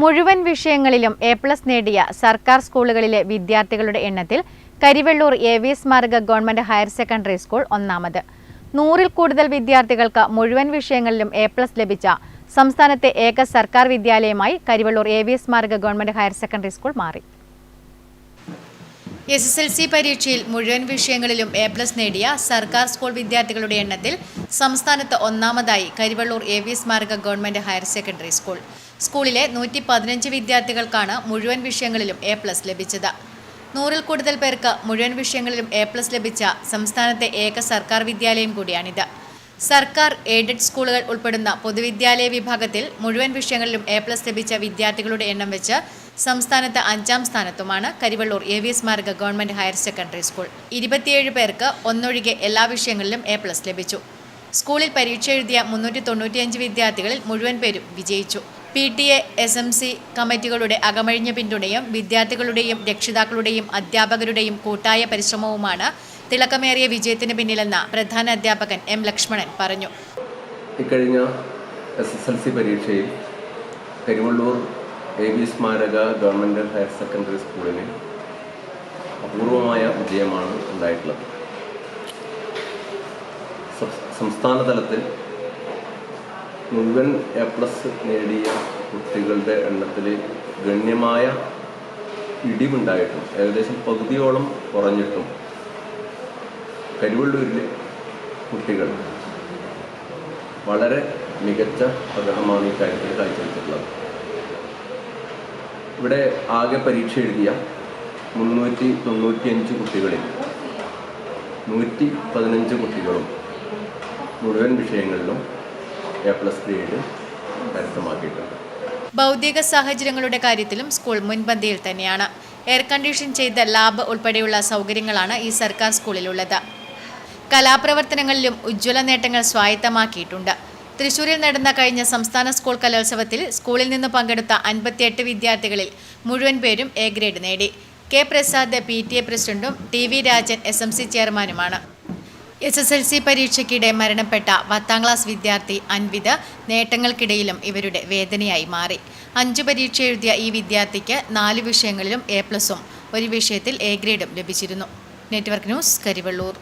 മുഴുവൻ വിഷയങ്ങളിലും A+ നേടിയ സർക്കാർ സ്കൂളുകളിലെ വിദ്യാർത്ഥികളുടെ എണ്ണത്തിൽ കരിവെള്ളൂർ AV സ്മാരക ഗവൺമെന്റ് ഹയർ സെക്കൻഡറി സ്കൂൾ ഒന്നാമത്. 100-ൽ കൂടുതൽ വിദ്യാർത്ഥികൾക്ക് മുഴുവൻ വിഷയങ്ങളിലും A+ ലഭിച്ച സംസ്ഥാനത്തെ ഏക സർക്കാർ വിദ്യാലയമായി കരിവെള്ളൂർ AV സ്മാരക ഗവൺമെന്റ് ഹയർ സെക്കൻഡറി സ്കൂൾ മാറി. SSLC പരീക്ഷയിൽ മുഴുവൻ വിഷയങ്ങളിലും A+ നേടിയ സർക്കാർ സ്കൂൾ വിദ്യാർത്ഥികളുടെ എണ്ണത്തിൽ സംസ്ഥാനത്ത് ഒന്നാമതായി കരിവെള്ളൂർ AV സ്മാരക ഗവൺമെന്റ് ഹയർ സെക്കൻഡറി സ്കൂൾ. സ്കൂളിലെ 115 വിദ്യാർത്ഥികൾക്കാണ് മുഴുവൻ വിഷയങ്ങളിലും A+ ലഭിച്ചത്. 100-ൽ കൂടുതൽ പേർക്ക് മുഴുവൻ വിഷയങ്ങളിലും A+ ലഭിച്ച സംസ്ഥാനത്തെ ഏക സർക്കാർ വിദ്യാലയം കൂടിയാണിത്. സർക്കാർ എയ്ഡഡ് സ്കൂളുകൾ ഉൾപ്പെടുന്ന പൊതുവിദ്യാലയ വിഭാഗത്തിൽ മുഴുവൻ വിഷയങ്ങളിലും A+ ലഭിച്ച വിദ്യാർത്ഥികളുടെ എണ്ണം വെച്ച് സംസ്ഥാനത്ത് 5-ാം സ്ഥാനത്തുമാണ് കരിവെള്ളൂർ AV സ്മാരക ഗവൺമെന്റ് ഹയർ സെക്കൻഡറി സ്കൂൾ. 27 പേർക്ക് ഒന്നൊഴികെ എല്ലാ വിഷയങ്ങളിലും A+ ലഭിച്ചു. സ്കൂളിൽ പരീക്ഷ എഴുതിയ 395 വിദ്യാർത്ഥികളിൽ മുഴുവൻ പേരും വിജയിച്ചു. PTA, SMC കമ്മിറ്റികളുടെ അകമഴിഞ്ഞ പിന്തുണയും വിദ്യാർത്ഥികളുടെയും രക്ഷിതാക്കളുടെയും അധ്യാപകരുടെയും കൂട്ടായ പരിശ്രമവുമാണ് തിളക്കമേറിയ വിജയത്തിന് പിന്നിലെന്ന് പ്രധാന അധ്യാപകൻ M. ലക്ഷ്മണൻ പറഞ്ഞു. ഇക്കഴിഞ്ഞ SSLC പരീക്ഷയിൽ കരിവെള്ളൂർ AV സ്മാരക ഗവൺമെന്റ് ഹയർ സെക്കൻഡറി സ്കൂളിന് അപൂർവമായ വിജയമാണ് ഉണ്ടായിട്ടുള്ളത്. സംസ്ഥാന തലത്തിൽ മുഴുവൻ A+ നേടിയ കുട്ടികളുടെ എണ്ണത്തിൽ ഗണ്യമായ ഇടിവുണ്ടായിട്ടും ഏകദേശം പകുതിയോളം കുറഞ്ഞിട്ടും കരിവെള്ളൂരിലെ കുട്ടികൾ വളരെ മികച്ച പ്രകടനമാണ് ഈ കാര്യത്തിൽ കാഴ്ചവെച്ചിട്ടുള്ളത്. ഇവിടെ ആകെ പരീക്ഷ എഴുതിയ 395 കുട്ടികളിൽ 115 കുട്ടികളും മുഴുവൻ വിഷയങ്ങളിലും A+ ഗ്രേഡ് കരസ്ഥമാക്കിയിട്ടുണ്ട്. ഭൗതിക സാഹചര്യങ്ങളുടെ കാര്യത്തിലും സ്കൂൾ മുൻപന്തിയിൽ തന്നെയാണ്. എയർ കണ്ടീഷൻ ചെയ്ത ലാബ് ഉൾപ്പെടെയുള്ള സൗകര്യങ്ങളാണ് ഈ സർക്കാർ സ്കൂളിലുള്ളത്. കലാപ്രവർത്തനങ്ങളിലും ഉജ്ജ്വല നേട്ടങ്ങൾ സ്വായത്തമാക്കിയിട്ടുണ്ട്. തൃശൂരിൽ നടന്ന കഴിഞ്ഞ സംസ്ഥാന സ്കൂൾ കലോത്സവത്തിൽ സ്കൂളിൽ നിന്ന് പങ്കെടുത്ത 58 വിദ്യാർത്ഥികളിൽ മുഴുവൻ പേരും A ഗ്രേഡ് നേടി. K. പ്രസാദ് PTA പ്രസിഡന്റും TV രാജൻ SMC ചെയർമാനുമാണ്. SSLC പരീക്ഷയ്ക്കിടെ മരണപ്പെട്ട 10-ാം ക്ലാസ് വിദ്യാർത്ഥി അൻവിത് നേട്ടങ്ങൾക്കിടയിലും ഇവരുടെ വേദനയായി മാറി. 5 പരീക്ഷ എഴുതിയ ഈ വിദ്യാർത്ഥിക്ക് 4 വിഷയങ്ങളിലും A+ഉം 1 വിഷയത്തിൽ A ഗ്രേഡും ലഭിച്ചിരുന്നു. Network news, Karivellur.